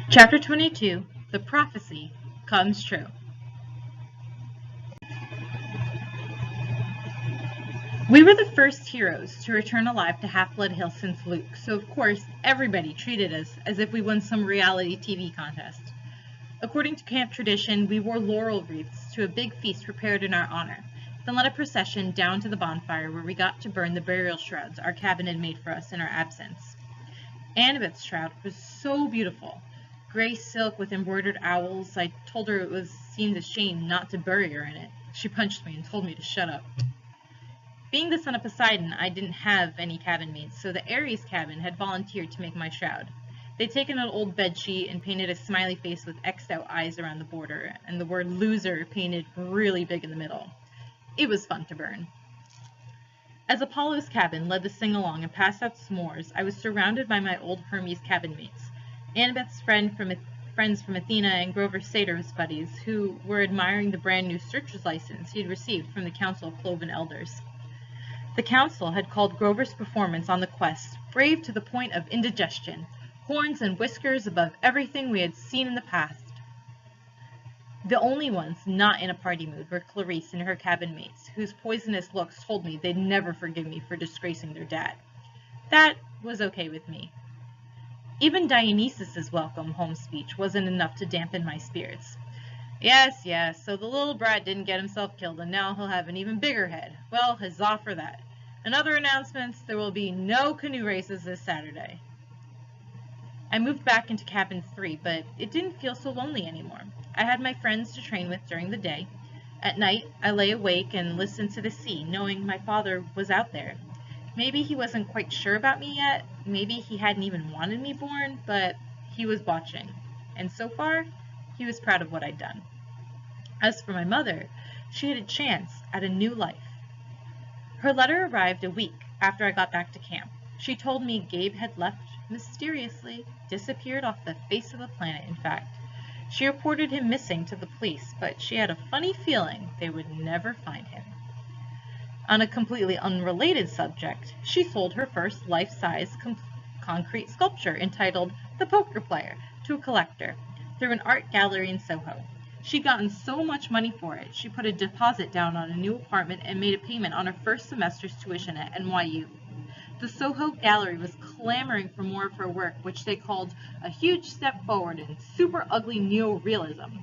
Chapter 22, The Prophecy Comes True. We were the first heroes to return alive to Half-Blood Hill since Luke, so of course everybody treated us as if we won some reality TV contest. According to camp tradition, we wore laurel wreaths to a big feast prepared in our honor, then led a procession down to the bonfire where we got to burn the burial shrouds our cabin had made for us in our absence. Annabeth's shroud was so beautiful. Gray silk with embroidered owls. I told her it seemed a shame not to bury her in it. She punched me and told me to shut up. Being the son of Poseidon, I didn't have any cabin mates, so the Ares cabin had volunteered to make my shroud. They'd taken an old bedsheet and painted a smiley face with X'd out eyes around the border, and the word loser painted really big in the middle. It was fun to burn. As Apollo's cabin led the sing-along and passed out s'mores, I was surrounded by my old Hermes cabin mates. Annabeth's friends from Athena and Grover Sator's buddies, who were admiring the brand new searcher's license he had received from the Council of Cloven Elders. The council had called Grover's performance on the quest brave to the point of indigestion, horns and whiskers above everything we had seen in the past. The only ones not in a party mood were Clarice and her cabin mates, whose poisonous looks told me they'd never forgive me for disgracing their dad. That was okay with me. Even Dionysus's welcome home speech wasn't enough to dampen my spirits. Yes, so the little brat didn't get himself killed, and now he'll have an even bigger head. Well, huzzah for that. And other announcements, there will be no canoe races this Saturday. I moved back into cabin 3, but it didn't feel so lonely anymore. I had my friends to train with during the day. At night, I lay awake and listened to the sea, knowing my father was out there. Maybe he wasn't quite sure about me yet, maybe he hadn't even wanted me born, but he was watching. And so far, he was proud of what I'd done. As for my mother, she had a chance at a new life. Her letter arrived a week after I got back to camp. She told me Gabe had left mysteriously, disappeared off the face of the planet, in fact. She reported him missing to the police, but she had a funny feeling they would never find him. On a completely unrelated subject, she sold her first life-size concrete sculpture entitled The Poker Player to a collector through an art gallery in Soho. She'd gotten so much money for it, she put a deposit down on a new apartment and made a payment on her first semester's tuition at NYU. The Soho Gallery was clamoring for more of her work, which they called a huge step forward in super ugly neo-realism.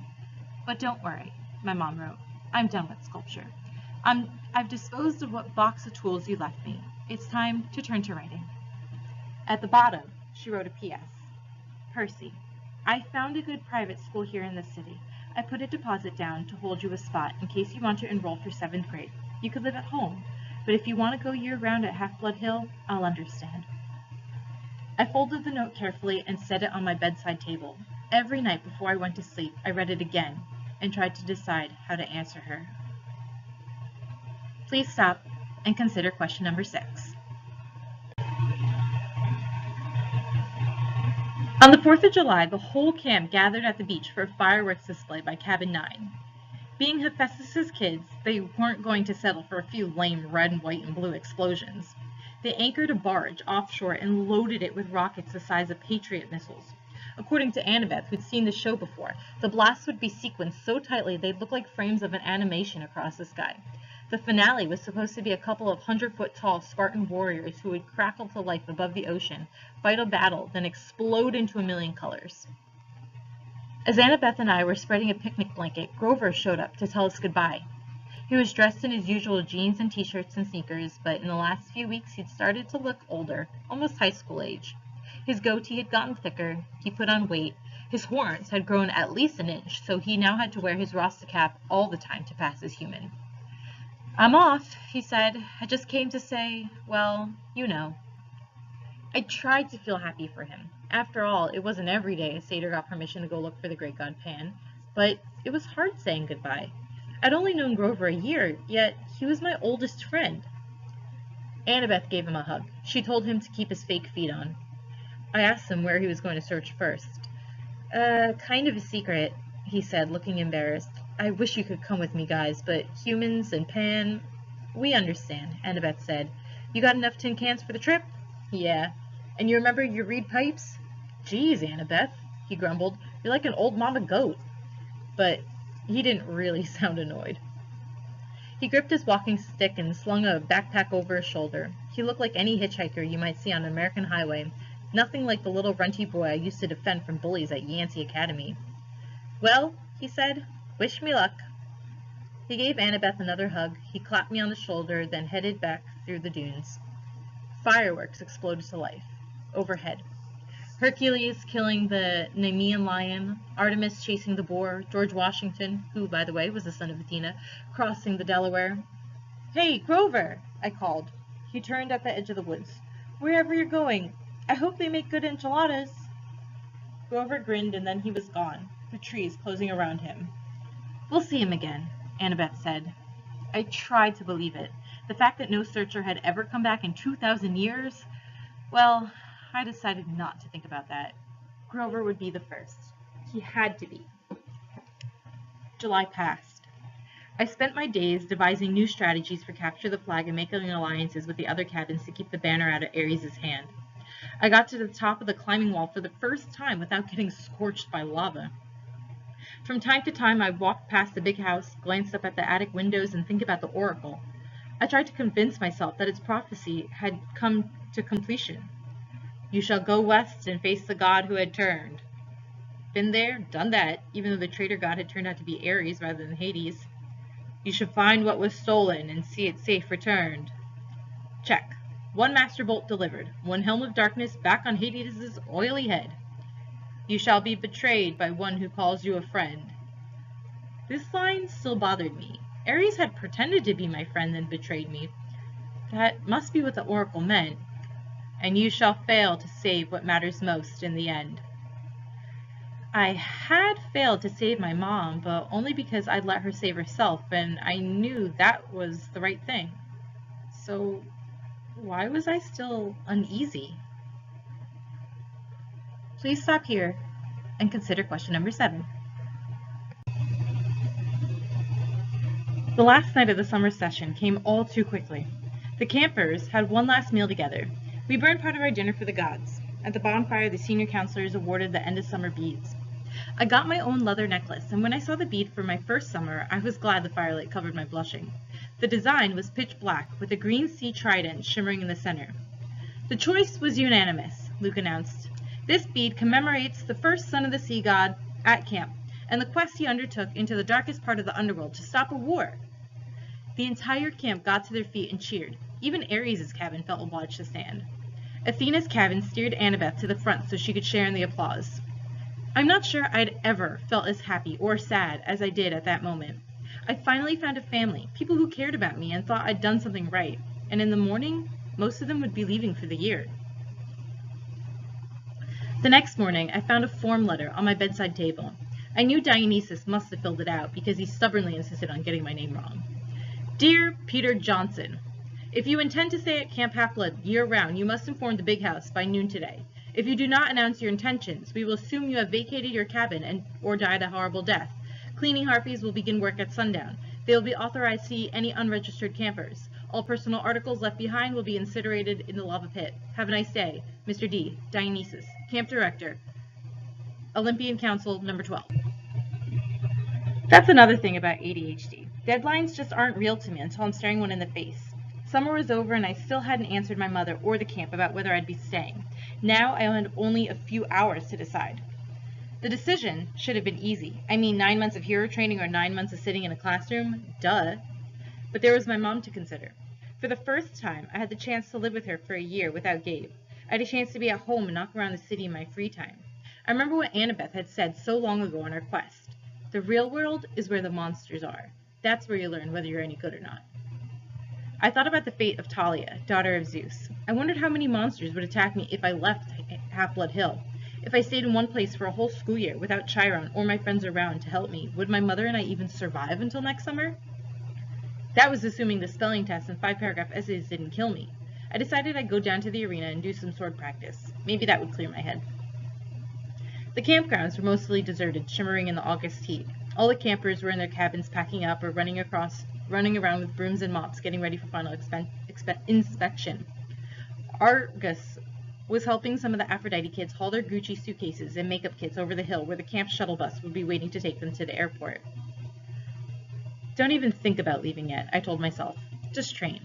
But don't worry, my mom wrote, I'm done with sculpture. I've disposed of what box of tools you left me. It's time to turn to writing. At the bottom, she wrote a P.S. Percy, I found a good private school here in the city. I put a deposit down to hold you a spot in case you want to enroll for 7th grade. You could live at home, but if you want to go year-round at Half-Blood Hill, I'll understand. I folded the note carefully and set it on my bedside table. Every night before I went to sleep, I read it again and tried to decide how to answer her. Please stop and consider question number 6. On the 4th of July, the whole camp gathered at the beach for a fireworks display by Cabin 9. Being Hephaestus's kids, they weren't going to settle for a few lame red, white, and blue explosions. They anchored a barge offshore and loaded it with rockets the size of Patriot missiles. According to Annabeth, who'd seen the show before, the blasts would be sequenced so tightly they'd look like frames of an animation across the sky. The finale was supposed to be a couple of 100-foot-tall Spartan warriors who would crackle to life above the ocean, fight a battle, then explode into a million colors. As Annabeth and I were spreading a picnic blanket, Grover showed up to tell us goodbye. He was dressed in his usual jeans and t-shirts and sneakers, but in the last few weeks he'd started to look older, almost high school age. His goatee had gotten thicker, he put on weight, his horns had grown at least an inch, so he now had to wear his Rasta cap all the time to pass as human. I'm off, he said. I just came to say, well, you know. I tried to feel happy for him. After all, it wasn't every day a satyr got permission to go look for the great god Pan, but it was hard saying goodbye. I'd only known Grover a year, yet he was my oldest friend. Annabeth gave him a hug. She told him to keep his fake feet on. I asked him where he was going to search first. Kind of a secret, he said, looking embarrassed. I wish you could come with me, guys, but humans and Pan... We understand, Annabeth said. You got enough tin cans for the trip? Yeah. And you remember your reed pipes? Geez, Annabeth. he grumbled. "You're like an old mama goat." But he didn't really sound annoyed. He gripped his walking stick and slung a backpack over his shoulder. He looked like any hitchhiker you might see on an American highway, nothing like the little runty boy I used to defend from bullies at Yancey Academy. "Well," he said, "wish me luck." He gave Annabeth another hug. He clapped me on the shoulder, then headed back through the dunes. Fireworks exploded to life overhead. Hercules killing the Nemean lion, Artemis chasing the boar, George Washington, who, by the way, was the son of Athena, crossing the Delaware. "Hey, Grover!" I called. He turned at the edge of the woods. "Wherever you're going, I hope they make good enchiladas." Grover grinned, and then he was gone, the trees closing around him. "We'll see him again," Annabeth said. I tried to believe it. The fact that no searcher had ever come back in 2,000 years? Well, I decided not to think about that. Grover would be the first. He had to be. July passed. I spent my days devising new strategies for capture the flag and making alliances with the other cabins to keep the banner out of Ares' hand. I got to the top of the climbing wall for the first time without getting scorched by lava. From time to time, I walked past the big house, glanced up at the attic windows, and think about the oracle. I tried to convince myself that its prophecy had come to completion. "You shall go west and face the god who had turned." Been there, done that, even though the traitor god had turned out to be Ares rather than Hades. "You should find what was stolen and see it safe returned." Check. One master bolt delivered. One helm of darkness back on Hades' oily head. "You shall be betrayed by one who calls you a friend." This line still bothered me. Ares had pretended to be my friend and betrayed me. That must be what the oracle meant. "And you shall fail to save what matters most in the end." I had failed to save my mom, but only because I'd let her save herself, and I knew that was the right thing. So why was I still uneasy? Please stop here and consider question number 7. The last night of the summer session came all too quickly. The campers had one last meal together. We burned part of our dinner for the gods. At the bonfire, the senior counselors awarded the end of summer beads. I got my own leather necklace, and when I saw the bead for my first summer, I was glad the firelight covered my blushing. The design was pitch black, with a green sea trident shimmering in the center. "The choice was unanimous," Luke announced. "This bead commemorates the first son of the sea god at camp, and the quest he undertook into the darkest part of the underworld to stop a war." The entire camp got to their feet and cheered. Even Ares' cabin felt obliged to stand. Athena's cabin steered Annabeth to the front so she could share in the applause. I'm not sure I'd ever felt as happy or sad as I did at that moment. I finally found a family, people who cared about me and thought I'd done something right. And in the morning, most of them would be leaving for the year. The next morning, I found a form letter on my bedside table. I knew Dionysus must have filled it out because he stubbornly insisted on getting my name wrong. "Dear Peter Johnson, if you intend to stay at Camp Half-Blood year-round, you must inform the big house by noon today. If you do not announce your intentions, we will assume you have vacated your cabin or died a horrible death. Cleaning harpies will begin work at sundown. They will be authorized to see any unregistered campers. All personal articles left behind will be incinerated in the lava pit. Have a nice day. Mr. D. Dionysus, Camp Director, Olympian Council, number 12. That's another thing about ADHD. Deadlines just aren't real to me until I'm staring one in the face. Summer was over and I still hadn't answered my mother or the camp about whether I'd be staying. Now I had only a few hours to decide. The decision should have been easy. I mean, 9 months of hero training or 9 months of sitting in a classroom? Duh. But there was my mom to consider. For the first time, I had the chance to live with her for a year without Gabe. I had a chance to be at home and knock around the city in my free time. I remember what Annabeth had said so long ago on our quest. The real world is where the monsters are. That's where you learn whether you're any good or not. I thought about the fate of Talia, daughter of Zeus. I wondered how many monsters would attack me if I left Half-Blood Hill. If I stayed in one place for a whole school year without Chiron or my friends around to help me, would my mother and I even survive until next summer? That was assuming the spelling test and 5-paragraph essays didn't kill me. I decided I'd go down to the arena and do some sword practice. Maybe that would clear my head. The campgrounds were mostly deserted, shimmering in the August heat. All the campers were in their cabins packing up or running around with brooms and mops, getting ready for final inspection. Argus was helping some of the Aphrodite kids haul their Gucci suitcases and makeup kits over the hill where the camp shuttle bus would be waiting to take them to the airport. Don't even think about leaving yet, I told myself. Just train.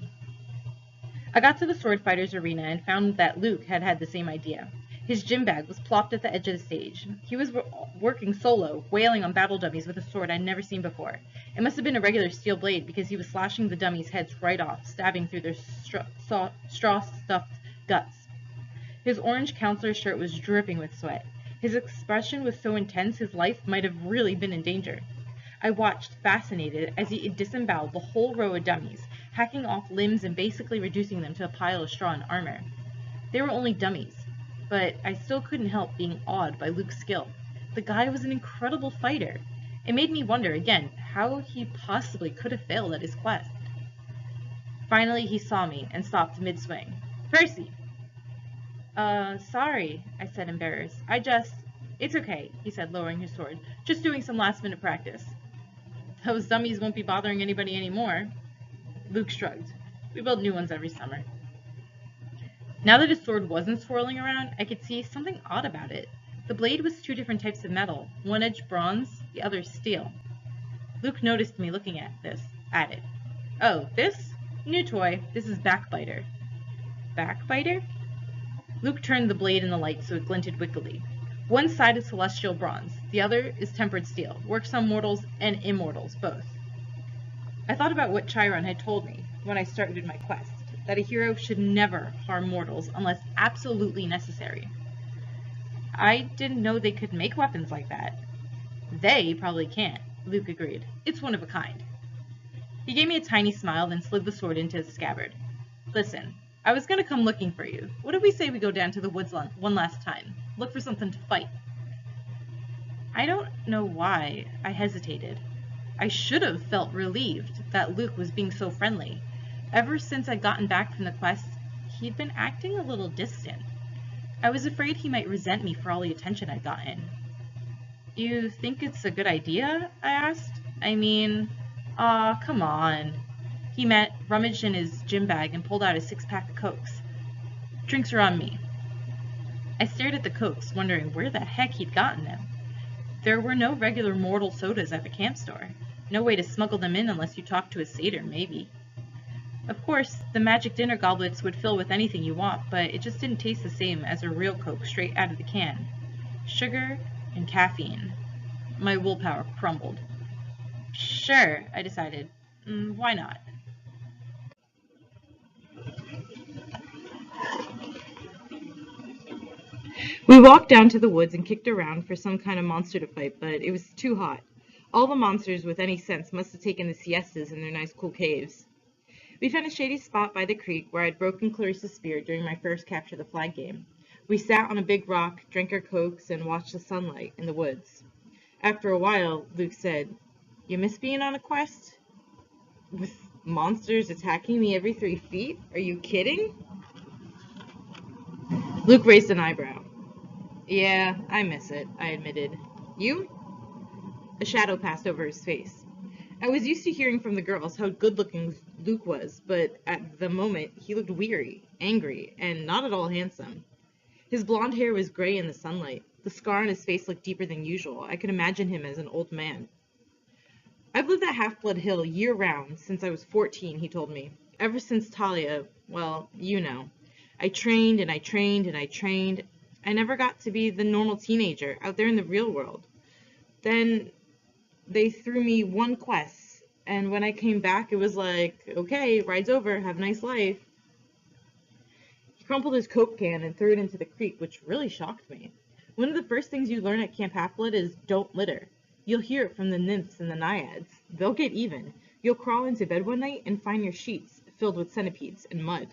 I got to the sword fighters arena and found that Luke had had the same idea. His gym bag was plopped at the edge of the stage. He was working solo, wailing on battle dummies with a sword I'd never seen before. It must have been a regular steel blade because he was slashing the dummies' heads right off, stabbing through their straw-stuffed guts. His orange counselor shirt was dripping with sweat. His expression was so intense his life might have really been in danger. I watched, fascinated, as he disemboweled the whole row of dummies, hacking off limbs and basically reducing them to a pile of straw and armor. They were only dummies, but I still couldn't help being awed by Luke's skill. The guy was an incredible fighter. It made me wonder again how he possibly could have failed at his quest. Finally, he saw me and stopped mid-swing. "Percy!" Sorry," I said, embarrassed. It's okay," he said, lowering his sword. "Just doing some last-minute practice." "Those dummies won't be bothering anybody anymore." Luke shrugged. "We build new ones every summer." Now that his sword wasn't swirling around, I could see something odd about it. The blade was two different types of metal, one edge bronze, the other steel. Luke noticed me looking at it. "Oh, this? New toy. This is Backbiter." "Backbiter?" Luke turned the blade in the light so it glinted wickedly. "One side is celestial bronze, the other is tempered steel. Works on mortals and immortals, both." I thought about what Chiron had told me when I started my quest, that a hero should never harm mortals unless absolutely necessary. I didn't know they could make weapons like that. "They probably can't," Luke agreed. "It's one of a kind." He gave me a tiny smile, then slid the sword into its scabbard. "Listen, I was going to come looking for you. What do we say we go down to the woods one last time? Look for something to fight." I don't know why I hesitated. I should have felt relieved that Luke was being so friendly. Ever since I'd gotten back from the quest, he'd been acting a little distant. I was afraid he might resent me for all the attention I'd gotten. "You think it's a good idea?" I asked. "I mean, aw, come on." He rummaged in his gym bag and pulled out a 6-pack of Cokes. "Drinks are on me." I stared at the Cokes, wondering where the heck he'd gotten them. There were no regular mortal sodas at the camp store. No way to smuggle them in unless you talked to a satyr, maybe. Of course, the magic dinner goblets would fill with anything you want, but it just didn't taste the same as a real Coke straight out of the can. Sugar and caffeine. My willpower crumbled. "Sure," I decided. Why not? We walked down to the woods and kicked around for some kind of monster to fight, but it was too hot. All the monsters with any sense must have taken the siestas in their nice cool caves. We found a shady spot by the creek where I'd broken Clarissa's spear during my first capture the flag game. We sat on a big rock, drank our Cokes, and watched the sunlight in the woods. After a while, Luke said, "You miss being on a quest? With monsters attacking me every 3 feet? Are you kidding?" Luke raised an eyebrow. "Yeah, I miss it," I admitted. "You?" A shadow passed over his face. I was used to hearing from the girls how good-looking Luke was, but at the moment he looked weary, angry, and not at all handsome. His blonde hair was gray in the sunlight. The scar on his face looked deeper than usual. I could imagine him as an old man. "I've lived at Half-Blood Hill year-round since I was 14, he told me. "Ever since Talia, well, you know. I trained and I trained and I trained. I never got to be the normal teenager out there in the real world. Then they threw me one quest, and when I came back, it was like, okay, ride's over, have a nice life." He crumpled his Coke can and threw it into the creek, which really shocked me. One of the first things you learn at Camp Half-Blood is don't litter. You'll hear it from the nymphs and the naiads. They'll get even. You'll crawl into bed one night and find your sheets filled with centipedes and mud.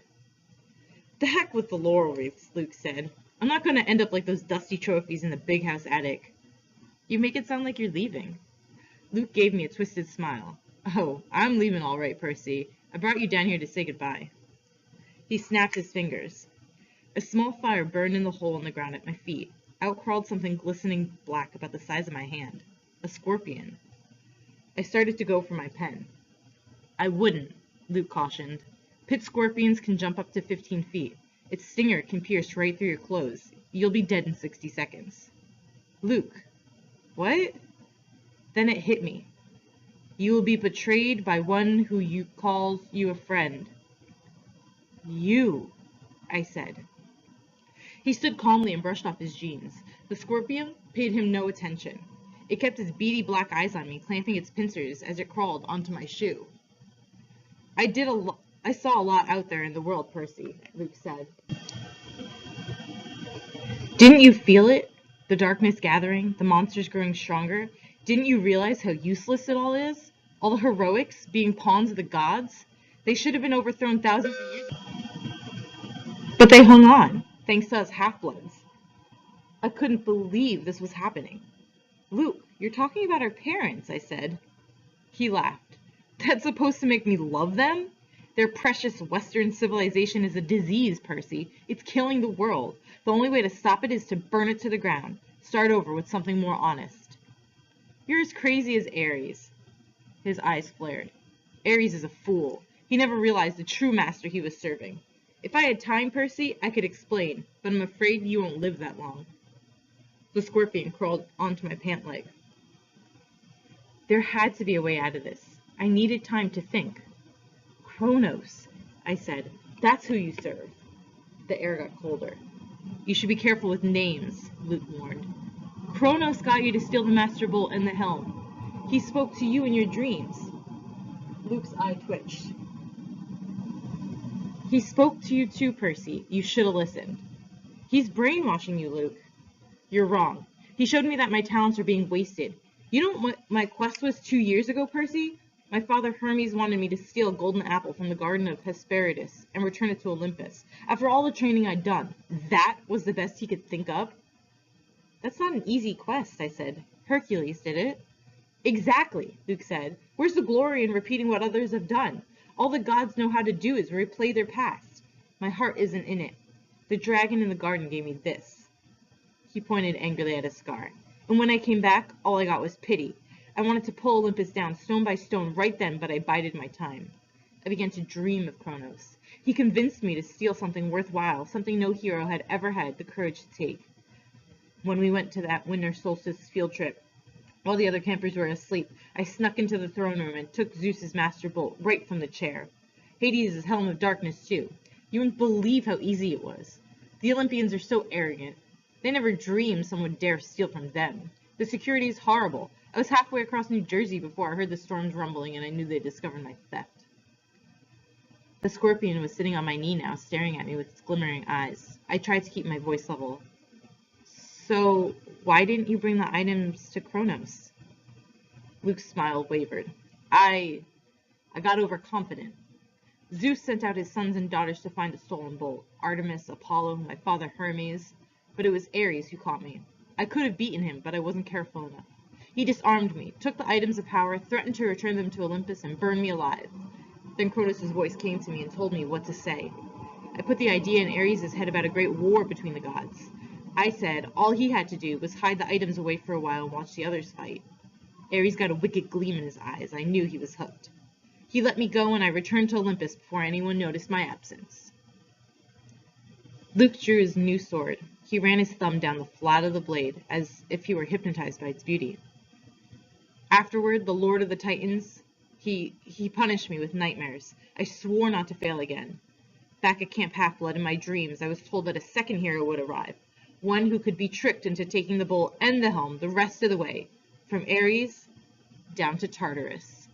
"The heck with the laurel wreaths," Luke said. "I'm not going to end up like those dusty trophies in the big house attic." "You make it sound like you're leaving." Luke gave me a twisted smile. "Oh, I'm leaving all right, Percy. I brought you down here to say goodbye." He snapped his fingers. A small fire burned in the hole in the ground at my feet. Out crawled something glistening black about the size of my hand. A scorpion. I started to go for my pen. "I wouldn't," Luke cautioned. "Pit scorpions can jump up to 15 feet. Its stinger can pierce right through your clothes. You'll be dead in 60 seconds. Luke. What? Then it hit me. You will be betrayed by one who calls you a friend. You, I said. He stood calmly and brushed off his jeans. The scorpion paid him no attention. It kept its beady black eyes on me, clamping its pincers as it crawled onto my shoe. I saw a lot out there in the world, Percy, Luke said. Didn't you feel it? The darkness gathering, the monsters growing stronger. Didn't you realize how useless it all is? All the heroics, being pawns of the gods? They should have been overthrown thousands of years ago. But they hung on, thanks to us half-bloods. I couldn't believe this was happening. Luke, you're talking about our parents, I said. He laughed. That's supposed to make me love them? Their precious Western civilization is a disease, Percy. It's killing the world. The only way to stop it is to burn it to the ground. Start over with something more honest. You're as crazy as Ares. His eyes flared. Ares is a fool. He never realized the true master he was serving. If I had time, Percy, I could explain, but I'm afraid you won't live that long. The scorpion crawled onto my pant leg. There had to be a way out of this. I needed time to think. Kronos, I said. That's who you serve. The air got colder. You should be careful with names, Luke warned. Kronos got you to steal the Master Bolt and the helm. He spoke to you in your dreams. Luke's eye twitched. He spoke to you too, Percy. You should have listened. He's brainwashing you, Luke. You're wrong. He showed me that my talents are being wasted. You know what my quest was 2 years ago, Percy? My father Hermes wanted me to steal a golden apple from the garden of Hesperides and return it to Olympus. After all the training I'd done, that was the best he could think of? That's not an easy quest, I said. Hercules did it. Exactly, Luke said. Where's the glory in repeating what others have done? All the gods know how to do is replay their past. My heart isn't in it. The dragon in the garden gave me this. He pointed angrily at his scar. And when I came back, all I got was pity. I wanted to pull Olympus down stone by stone right then, but I bided my time. I began to dream of Kronos. He convinced me to steal something worthwhile, something no hero had ever had the courage to take. When we went to that winter solstice field trip, while the other campers were asleep, I snuck into the throne room and took Zeus's master bolt right from the chair. Hades' helm of darkness, too. You wouldn't believe how easy it was. The Olympians are so arrogant. They never dreamed someone would dare steal from them. The security is horrible. I was halfway across New Jersey before I heard the storms rumbling and I knew they'd discovered my theft. The scorpion was sitting on my knee now, staring at me with its glimmering eyes. I tried to keep my voice level. So, why didn't you bring the items to Kronos? Luke's smile wavered. I got overconfident. Zeus sent out his sons and daughters to find the stolen bolt. Artemis, Apollo, my father Hermes. But it was Ares who caught me. I could have beaten him, but I wasn't careful enough. He disarmed me, took the items of power, threatened to return them to Olympus, and burned me alive. Then Kronos' voice came to me and told me what to say. I put the idea in Ares' head about a great war between the gods. I said all he had to do was hide the items away for a while and watch the others fight. Ares got a wicked gleam in his eyes. I knew he was hooked. He let me go and I returned to Olympus before anyone noticed my absence. Luke drew his new sword. He ran his thumb down the flat of the blade as if he were hypnotized by its beauty. Afterward, the Lord of the Titans, he punished me with nightmares. I swore not to fail again. Back at Camp Half-Blood in my dreams, I was told that a second hero would arrive. One who could be tricked into taking the bolt and the helm the rest of the way, from Ares down to Tartarus.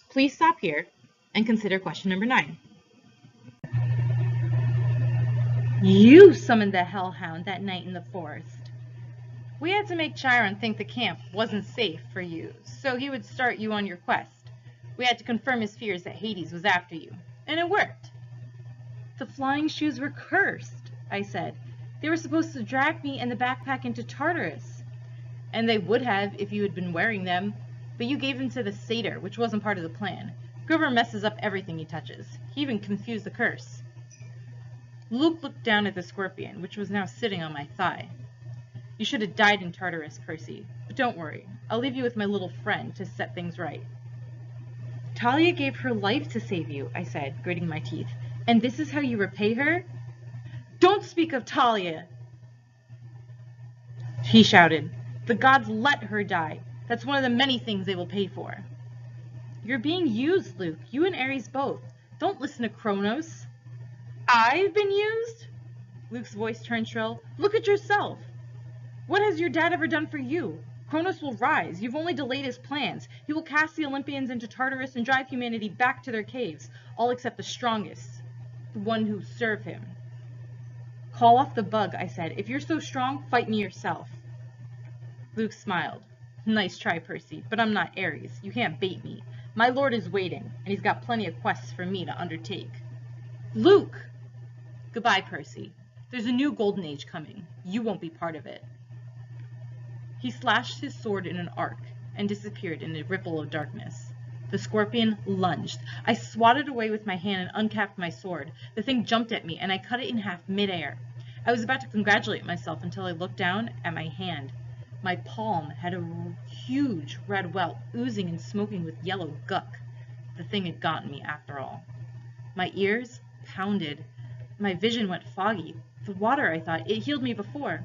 Please stop here and consider question number 9. You summoned the Hellhound that night in the forest. We had to make Chiron think the camp wasn't safe for you, so he would start you on your quest. We had to confirm his fears that Hades was after you, and it worked. The flying shoes were cursed, I said. They were supposed to drag me and the backpack into Tartarus. And they would have if you had been wearing them, but you gave them to the satyr, which wasn't part of the plan. Grover messes up everything he touches. He even confused the curse. Luke looked down at the scorpion, which was now sitting on my thigh. You should have died in Tartarus, Percy. But don't worry. I'll leave you with my little friend to set things right. Talia gave her life to save you, I said, gritting my teeth. And this is how you repay her? Don't speak of Talia! He shouted. The gods let her die. That's one of the many things they will pay for. You're being used, Luke. You and Ares both. Don't listen to Kronos. I've been used? Luke's voice turned shrill. Look at yourself. What has your dad ever done for you? Kronos will rise. You've only delayed his plans. He will cast the Olympians into Tartarus and drive humanity back to their caves, all except the strongest, the one who serve him. Call off the bug, I said. If you're so strong, fight me yourself. Luke smiled. Nice try, Percy, but I'm not Ares. You can't bait me. My lord is waiting, and he's got plenty of quests for me to undertake. Luke! Goodbye, Percy. There's a new golden age coming. You won't be part of it. He slashed his sword in an arc and disappeared in a ripple of darkness. The scorpion lunged. I swatted away with my hand and uncapped my sword. The thing jumped at me, and I cut it in half midair. I was about to congratulate myself until I looked down at my hand. My palm had a huge red welt, oozing and smoking with yellow guck. The thing had gotten me after all. My ears pounded. My vision went foggy. The water, I thought, it healed me before.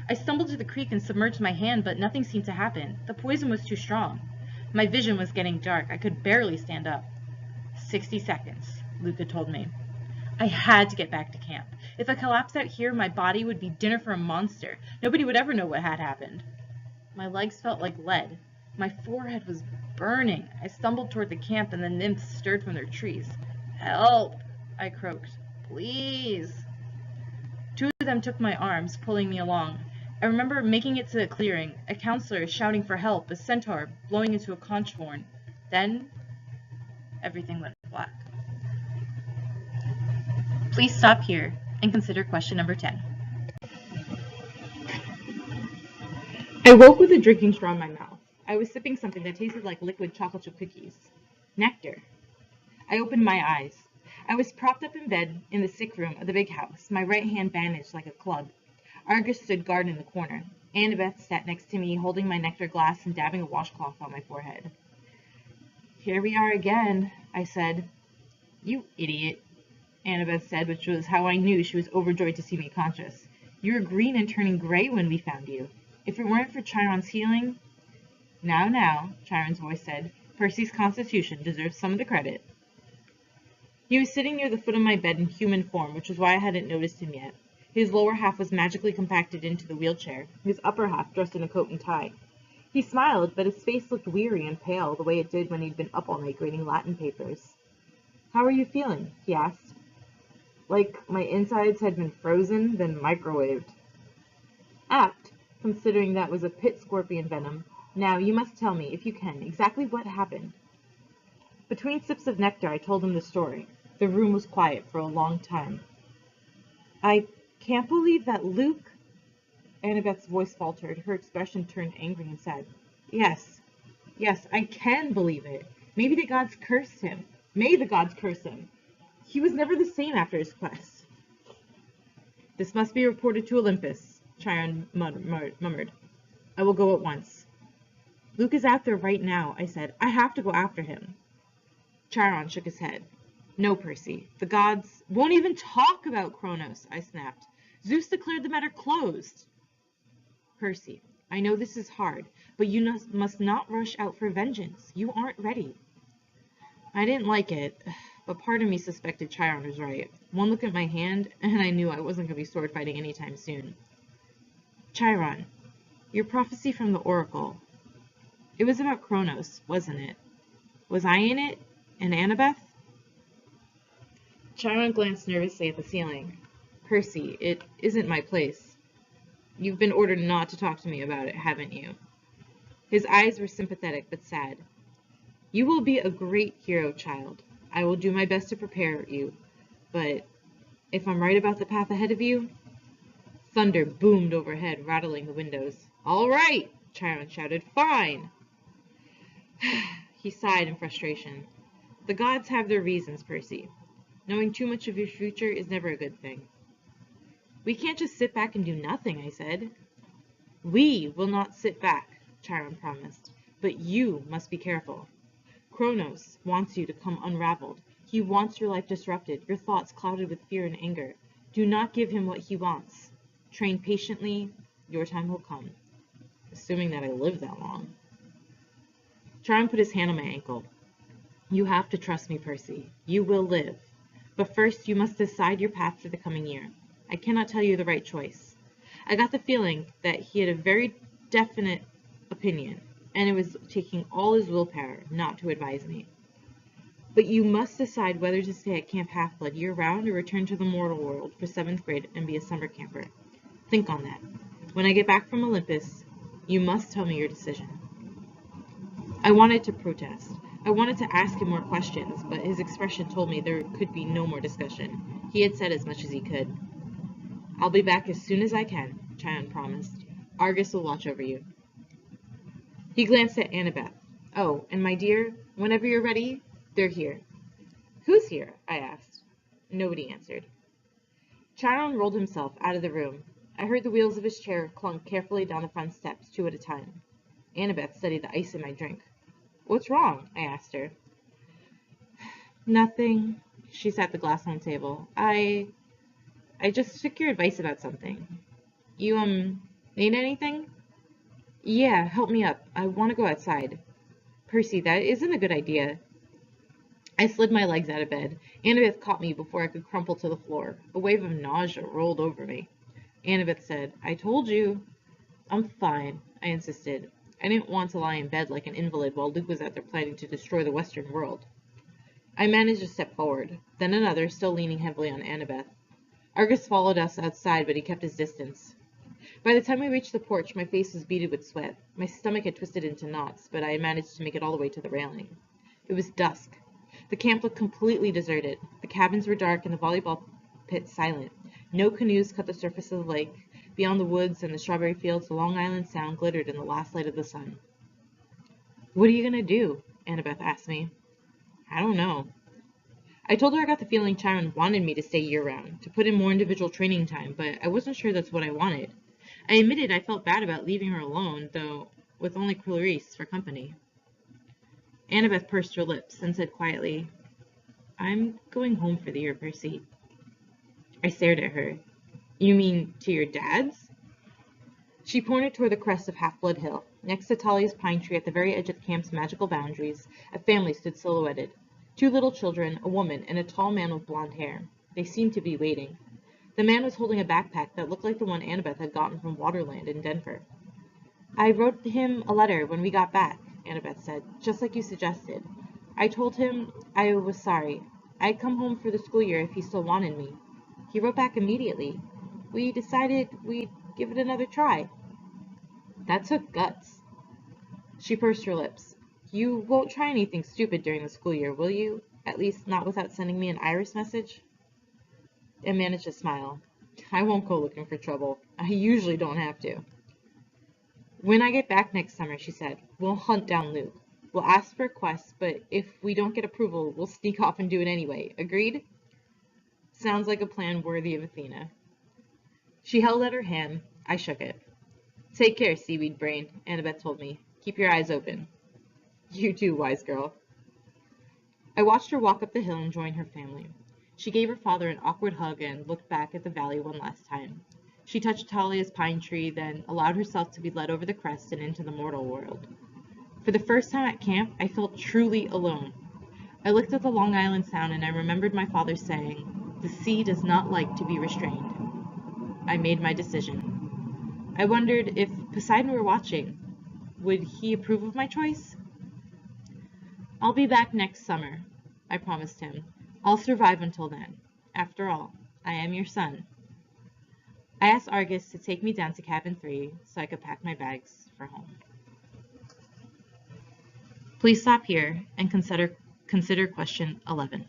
I stumbled to the creek and submerged my hand, but nothing seemed to happen. The poison was too strong. My vision was getting dark. I could barely stand up. 60 seconds, Luke had told me. I had to get back to camp. If I collapsed out here, my body would be dinner for a monster. Nobody would ever know what had happened. My legs felt like lead. My forehead was burning. I stumbled toward the camp, and the nymphs stirred from their trees. Help, I croaked. Please. Two of them took my arms, pulling me along. I remember making it to the clearing, a counselor shouting for help, a centaur blowing into a conch horn. Then, everything went black. Please stop here and consider question number 10. I woke with a drinking straw in my mouth. I was sipping something that tasted like liquid chocolate chip cookies. Nectar. I opened my eyes. I was propped up in bed in the sick room of the big house, my right hand bandaged like a club. Argus stood guard in the corner. Annabeth sat next to me, holding my nectar glass and dabbing a washcloth on my forehead. Here we are again, I said. You idiot, Annabeth said, which was how I knew she was overjoyed to see me conscious. You were green and turning gray when we found you. If it weren't for Chiron's healing... Now, Chiron's voice said, Percy's constitution deserves some of the credit. He was sitting near the foot of my bed in human form, which was why I hadn't noticed him yet. His lower half was magically compacted into the wheelchair, his upper half dressed in a coat and tie. He smiled, but his face looked weary and pale, the way it did when he'd been up all night grading Latin papers. How are you feeling? He asked. Like my insides had been frozen, then microwaved. Apt, considering that was a pit scorpion venom. Now, you must tell me, if you can, exactly what happened. Between sips of nectar, I told him the story. The room was quiet for a long time. I can't believe that Luke... Annabeth's voice faltered. Her expression turned angry and sad. Yes, I can believe it. Maybe the gods cursed him. May the gods curse him. He was never the same after his quest. This must be reported to Olympus, Chiron murmured. I will go at once. Luke is out there right now, I said. I have to go after him. Chiron shook his head. No, Percy. The gods won't even talk about Kronos, I snapped. Zeus declared the matter closed. Percy, I know this is hard, but you must not rush out for vengeance. You aren't ready. I didn't like it, but part of me suspected Chiron was right. One look at my hand, and I knew I wasn't going to be sword fighting anytime soon. Chiron, your prophecy from the oracle. It was about Kronos, wasn't it? Was I in it? And Annabeth? Chiron glanced nervously at the ceiling. Percy, it isn't my place. You've been ordered not to talk to me about it, haven't you? His eyes were sympathetic but sad. You will be a great hero, child. I will do my best to prepare you. But if I'm right about the path ahead of you... Thunder boomed overhead, rattling the windows. All right, Chiron shouted. Fine. He sighed in frustration. The gods have their reasons, Percy. Knowing too much of your future is never a good thing. We can't just sit back and do nothing, I said. We will not sit back, Chiron promised. But you must be careful. Kronos wants you to come unraveled. He wants your life disrupted, your thoughts clouded with fear and anger. Do not give him what he wants. Train patiently, your time will come. Assuming that I live that long. Tryon put his hand on my ankle. You have to trust me, Percy. You will live. But first, you must decide your path for the coming year. I cannot tell you the right choice. I got the feeling that he had a very definite opinion, and it was taking all his willpower not to advise me. But you must decide whether to stay at Camp Half-Blood year-round or return to the mortal world for 7th grade and be a summer camper. Think on that. When I get back from Olympus, you must tell me your decision. I wanted to protest. I wanted to ask him more questions, but his expression told me there could be no more discussion. He had said as much as he could. I'll be back as soon as I can, Tryon promised. Argus will watch over you. He glanced at Annabeth. Oh, and my dear, whenever you're ready, they're here. Who's here? I asked. Nobody answered. Tryon rolled himself out of the room. I heard the wheels of his chair clunk carefully down the front steps, 2 at a time. Annabeth studied the ice in my drink. What's wrong? I asked her. Nothing. She sat the glass on the table. I just took your advice about something. You, need anything? Yeah, help me up. I want to go outside. Percy, that isn't a good idea. I slid my legs out of bed. Annabeth caught me before I could crumple to the floor. A wave of nausea rolled over me. Annabeth said, I told you. I'm fine, I insisted. I didn't want to lie in bed like an invalid while Luke was out there planning to destroy the Western world. I managed to step forward, then another, still leaning heavily on Annabeth. Argus followed us outside, but he kept his distance. By the time we reached the porch, my face was beaded with sweat. My stomach had twisted into knots, but I had managed to make it all the way to the railing. It was dusk. The camp looked completely deserted. The cabins were dark and the volleyball pit silent. No canoes cut the surface of the lake. Beyond the woods and the strawberry fields, the Long Island Sound glittered in the last light of the sun. What are you going to do? Annabeth asked me. I don't know. I told her I got the feeling Tryon wanted me to stay year-round, to put in more individual training time, but I wasn't sure that's what I wanted. I admitted I felt bad about leaving her alone, though with only Clarice for company. Annabeth pursed her lips and said quietly, I'm going home for the year, Percy. I stared at her. You mean to your dad's? She pointed toward the crest of Half-Blood Hill. Next to Talia's pine tree at the very edge of the camp's magical boundaries, a family stood silhouetted. 2 little children, a woman, and a tall man with blonde hair. They seemed to be waiting. The man was holding a backpack that looked like the one Annabeth had gotten from Waterland in Denver. I wrote him a letter when we got back, Annabeth said, just like you suggested. I told him I was sorry. I'd come home for the school year if he still wanted me. He wrote back immediately. We decided we'd give it another try. That took guts. She pursed her lips. You won't try anything stupid during the school year, will you? At least not without sending me an iris message? I managed to smile. I won't go looking for trouble. I usually don't have to. When I get back next summer, she said, we'll hunt down Luke. We'll ask for a quest, but if we don't get approval, we'll sneak off and do it anyway. Agreed? Sounds like a plan worthy of Athena. She held out her hand. I shook it. Take care, seaweed brain, Annabeth told me. Keep your eyes open. You too, wise girl. I watched her walk up the hill and join her family. She gave her father an awkward hug and looked back at the valley one last time. She touched Talia's pine tree, then allowed herself to be led over the crest and into the mortal world. For the first time at camp, I felt truly alone. I looked at the Long Island Sound and I remembered my father saying, the sea does not like to be restrained. I made my decision. I wondered if Poseidon were watching. Would he approve of my choice? I'll be back next summer, I promised him. I'll survive until then. After all, I am your son. I asked Argus to take me down to cabin 3 so I could pack my bags for home. Please stop here and consider question 11.